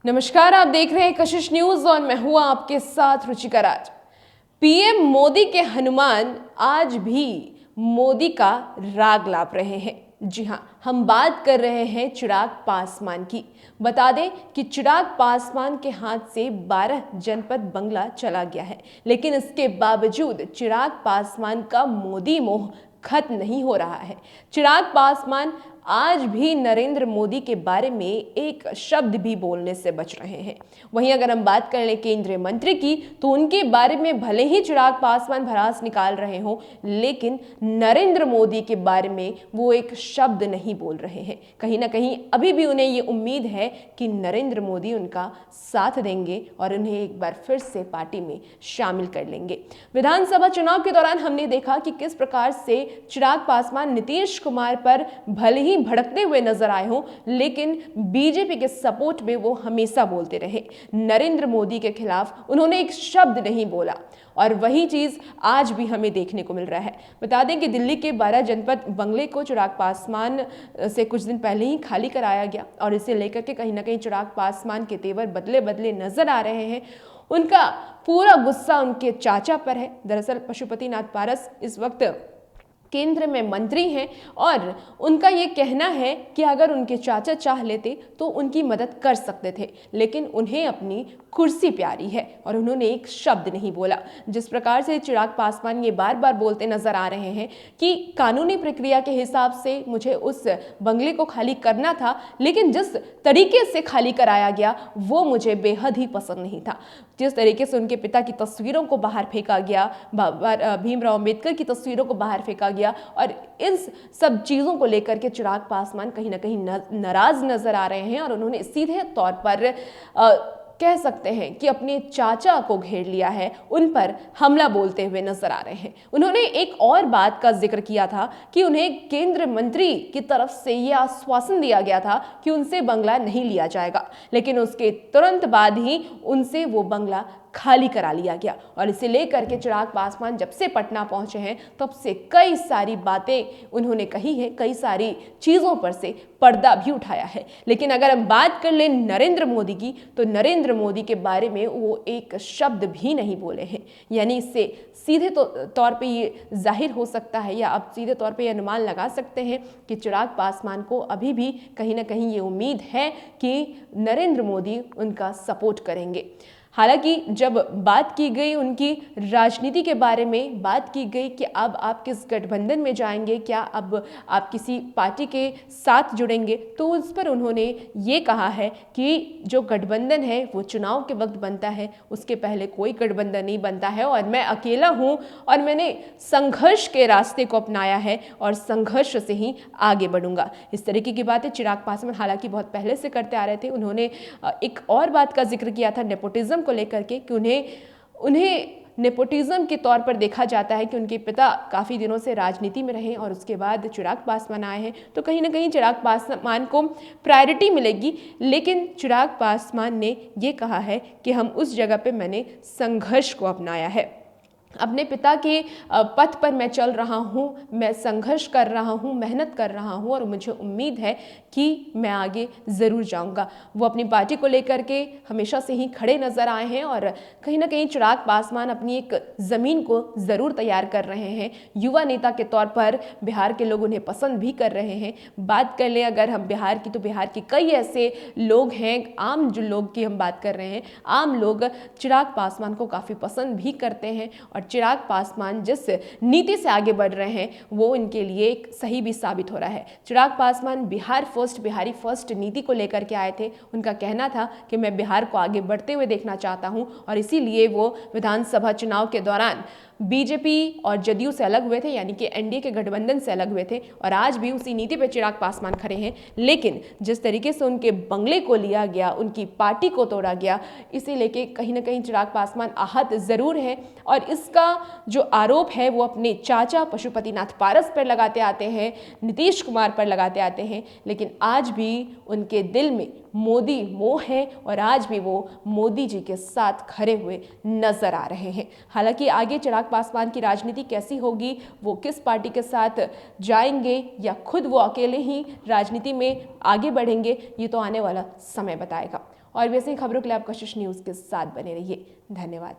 नमस्कार, आप देख रहे हैं कशिश न्यूज और मैं हूं आपके साथ रुचिका राज। पीएम मोदी के हनुमान आज भी मोदी का राग लाप रहे हैं। जी हां, हम बात कर रहे हैं चिराग पासवान की। बता दें कि चिराग पासवान के हाथ से 12 जनपद बंगला चला गया है, लेकिन इसके बावजूद चिराग पासवान का मोदी मोह खत्म नहीं हो रहा है। चिराग पासवान आज भी नरेंद्र मोदी के बारे में एक शब्द भी बोलने से बच रहे हैं। वहीं अगर हम बात कर लें केंद्रीय मंत्री की, तो उनके बारे में भले ही चिराग पासवान भड़ास निकाल रहे हों, लेकिन नरेंद्र मोदी के बारे में वो एक शब्द नहीं बोल रहे हैं। कहीं ना कहीं अभी भी उन्हें ये उम्मीद है कि नरेंद्र मोदी उनका साथ देंगे और उन्हें एक बार फिर से पार्टी में शामिल कर लेंगे। विधानसभा चुनाव के दौरान हमने देखा कि किस प्रकार से चिराग पासवान नीतीश कुमार पर भले ही भड़कते हुए नजर आए हों, लेकिन बीजेपी के सपोर्ट में वो हमेशा बोलते रहे। नरेंद्र मोदी के खिलाफ उन्होंने एक शब्द नहीं बोला और वही चीज आज भी हमें देखने को मिल रहा है। बता दें कि दिल्ली के 12 जनपद बंगले को चिराग पासवान से कुछ दिन पहले ही खाली कराया गया और इसे लेकर के कहीं ना कहीं चिराग पासवान के तेवर बदले बदले नजर आ रहे हैं। उनका पूरा गुस्सा उनके चाचा पर है। दरअसल पशुपति नाथ पारस इस वक्त केंद्र में मंत्री हैं और उनका ये कहना है कि अगर उनके चाचा चाह लेते तो उनकी मदद कर सकते थे, लेकिन उन्हें अपनी कुर्सी प्यारी है और उन्होंने एक शब्द नहीं बोला। जिस प्रकार से चिराग पासवान ये बार बार बोलते नजर आ रहे हैं कि कानूनी प्रक्रिया के हिसाब से मुझे उस बंगले को खाली करना था, लेकिन जिस तरीके से खाली कराया गया वो मुझे बेहद ही पसंद नहीं था। जिस तरीके से उनके पिता की तस्वीरों को बाहर फेंका गया, भीमराव अंबेडकर की तस्वीरों को बाहर फेंका गया और इन सब चीजों को लेकर के चिराग पासवान कहीं ना कहीं नाराज नजर आ रहे हैं और उन्होंने सीधे तौर पर कह सकते हैं कि अपने चाचा को घेर लिया है, उन पर हमला बोलते हुए नजर आ रहे हैं। उन्होंने एक और बात का जिक्र किया था कि उन्हें केंद्र मंत्री की तरफ से यह आश्वासन दिया गया था कि उनसे बंगला नहीं लिया जाएगा, लेकिन उसके तुरंत बाद ही उनसे वो बंगला खाली करा लिया गया और इसे लेकर के चिराग पासवान जब से पटना पहुंचे हैं तब से कई सारी बातें उन्होंने कही है, कई सारी चीजों पर से पर्दा भी उठाया है। लेकिन अगर हम बात कर लें नरेंद्र मोदी की, तो नरेंद्र मोदी के बारे में वो एक शब्द भी नहीं बोले हैं। यानी इससे सीधे तौर पे ये जाहिर हो सकता है या आप सीधे तौर पे ये अनुमान लगा सकते हैं कि चिराग पासवान को अभी भी कहीं ना कहीं ये उम्मीद है कि नरेंद्र मोदी उनका सपोर्ट करेंगे। हालांकि जब बात की गई उनकी राजनीति के बारे में, बात की गई कि अब आप किस गठबंधन में जाएंगे, क्या अब आप किसी पार्टी के साथ जुड़ेंगे, तो उस पर उन्होंने ये कहा है कि जो गठबंधन है वो चुनाव के वक्त बनता है, उसके पहले कोई गठबंधन नहीं बनता है और मैं अकेला हूँ और मैंने संघर्ष के रास्ते को अपनाया है और संघर्ष से ही आगे बढ़ूंगा। इस तरीके की बातें चिराग पासवान हालांकि बहुत पहले से करते आ रहे थे। उन्होंने एक और बात का जिक्र किया था नेपोटिज्म को लेकर के कि उन्हें नेपोटिज्म के तौर पर देखा जाता है कि उनके पिता काफ़ी दिनों से राजनीति में रहे और उसके बाद चिराग पासवान आए हैं, तो कहीं ना कहीं चिराग पासवान को प्रायोरिटी मिलेगी। लेकिन चिराग पासवान ने ये कहा है कि हम उस जगह पे मैंने संघर्ष को अपनाया है, अपने पिता के पथ पर मैं चल रहा हूँ, मैं संघर्ष कर रहा हूँ, मेहनत कर रहा हूँ और मुझे उम्मीद है कि मैं आगे ज़रूर जाऊँगा। वो अपनी पार्टी को लेकर के हमेशा से ही खड़े नज़र आए हैं और कहीं ना कहीं चिराग पासवान अपनी एक ज़मीन को ज़रूर तैयार कर रहे हैं। युवा नेता के तौर पर बिहार के लोग उन्हें पसंद भी कर रहे हैं। बात कर लें अगर हम बिहार की, तो बिहार के कई ऐसे लोग हैं, आम जो लोग की हम बात कर रहे हैं, आम लोग चिराग पासवान को काफ़ी पसंद भी करते हैं और चिराग पासवान जिस नीति से आगे बढ़ रहे हैं वो इनके लिए एक सही भी साबित हो रहा है। चिराग पासवान बिहार फर्स्ट, बिहारी फर्स्ट नीति को लेकर के आए थे। उनका कहना था कि मैं बिहार को आगे बढ़ते हुए देखना चाहता हूं और इसीलिए वो विधानसभा चुनाव के दौरान बीजेपी और जदयू से अलग हुए थे, यानी कि एनडीए के गठबंधन से अलग हुए थे और आज भी उसी नीति पे चिराग पासवान खड़े हैं। लेकिन जिस तरीके से उनके बंगले को लिया गया, उनकी पार्टी को तोड़ा गया, इसे लेके कहीं ना कहीं चिराग पासवान आहत जरूर है और इसका जो आरोप है वो अपने चाचा पशुपति नाथ पारस पर लगाते आते हैं, नीतीश कुमार पर लगाते आते हैं। लेकिन आज भी उनके दिल में मोदी मोह है और आज भी वो मोदी जी के साथ खड़े हुए नजर आ रहे हैं। हालांकि आगे चिराग पासवान की राजनीति कैसी होगी, वो किस पार्टी के साथ जाएंगे या खुद वो अकेले ही राजनीति में आगे बढ़ेंगे, ये तो आने वाला समय बताएगा। और भी ऐसी खबरों के लिए आप कशिश न्यूज़ के साथ बने रहिए। धन्यवाद।